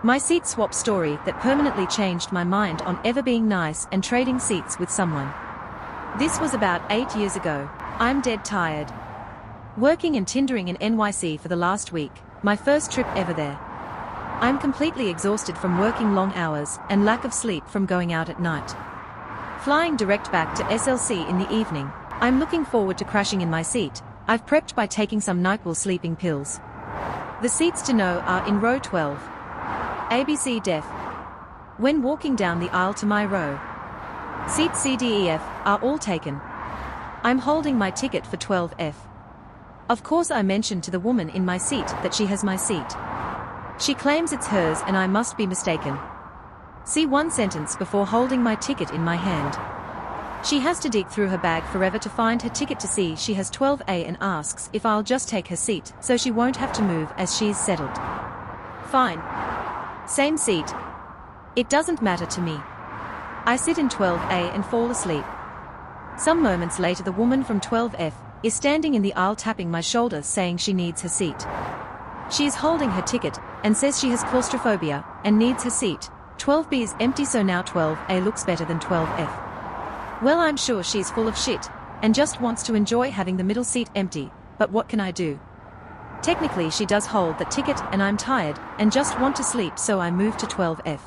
My seat swap story that permanently changed my mind on ever being nice and trading seats with someone. This was about 8 years ago. I'm dead tired. Working and Tindering in NYC for the last week, my first trip ever there. I'm completely exhausted from working long hours and lack of sleep from going out at night. Flying direct back to SLC in the evening, I'm looking forward to crashing in my seat. I've prepped by taking some NyQuil sleeping pills. The seats to know are in row 12. ABC Def. When walking down the aisle to my row, seats C, D, E, F are all taken. I'm holding my ticket for 12F. Of course I mentioned to the woman in my seat that she has my seat. She claims it's hers and I must be mistaken. See one sentence before holding my ticket in my hand. She has to dig through her bag forever to find her ticket to see she has 12A and asks if I'll just take her seat so she won't have to move as she's settled. Fine. Same seat. It doesn't matter to me. I sit in 12A and fall asleep. Some moments later the woman from 12F is standing in the aisle tapping my shoulder saying she needs her seat. She is holding her ticket and says she has claustrophobia and needs her seat. 12B is empty so now 12A looks better than 12F. Well, I'm sure she's full of shit and just wants to enjoy having the middle seat empty, but what can I do? Technically she does hold the ticket and I'm tired and just want to sleep so I move to 12F.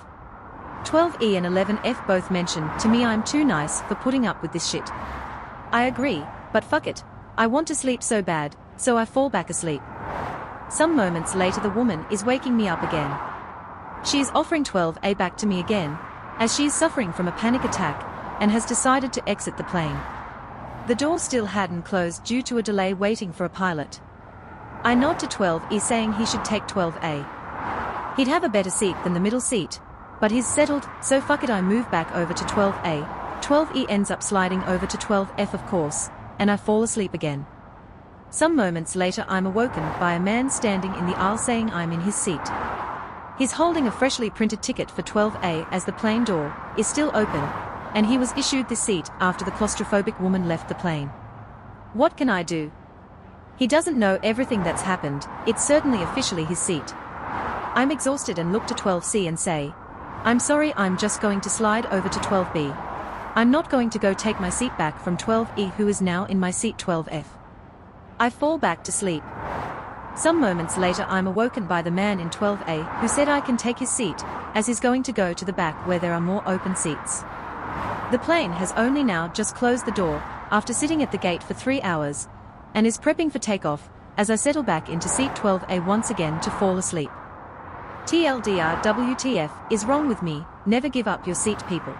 12E and 11F both mention to me I'm too nice for putting up with this shit. I agree, but fuck it. I want to sleep so bad, so I fall back asleep. Some moments later the woman is waking me up again. She is offering 12A back to me again, as she is suffering from a panic attack and has decided to exit the plane. The door still hadn't closed due to a delay waiting for a pilot. I nod to 12E saying he should take 12A. He'd have a better seat than the middle seat, but he's settled, so fuck it I move back over to 12A. 12E ends up sliding over to 12F of course, and I fall asleep again. Some moments later I'm awoken by a man standing in the aisle saying I'm in his seat. He's holding a freshly printed ticket for 12A as the plane door is still open, and he was issued the seat after the claustrophobic woman left the plane. What can I do? He doesn't know everything that's happened, it's certainly officially his seat. I'm exhausted and look to 12C and say, I'm sorry I'm just going to slide over to 12B. I'm not going to go take my seat back from 12E who is now in my seat 12F. I fall back to sleep. Some moments later I'm awoken by the man in 12A who said I can take his seat, as he's going to go to the back where there are more open seats. The plane has only now just closed the door, after sitting at the gate for 3 hours, and is prepping for takeoff, as I settle back into seat 12A once again to fall asleep. TLDR WTF is wrong with me, never give up your seat people.